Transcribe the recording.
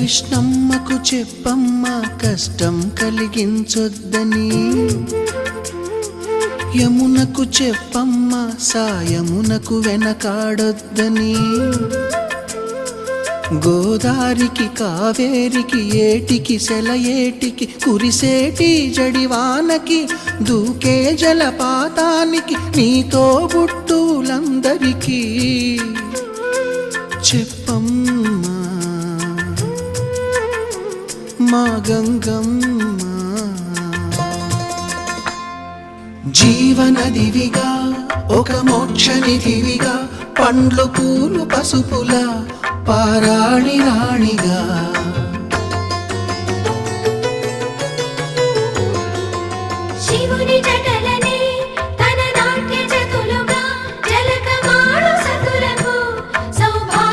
కృష్ణమ్మకు చెప్పమ్మ కష్టం కలిగించొద్దని, యమునకు చెప్పమ్మ సాయమునకు వెనకాడొద్దని, గోదారికి కావేరికి ఏటికి సెలయేటికి కురిసేటి జడివానకి దూకే జలపాతానికి నీతో బుట్టులందరికీ చెప్పమ్మా మా గంగమ్మ. జీవనదివిగా ఒక మోక్షనిధివిగా పండ్లు పూలు పసుపుల పారాళి రాణిగా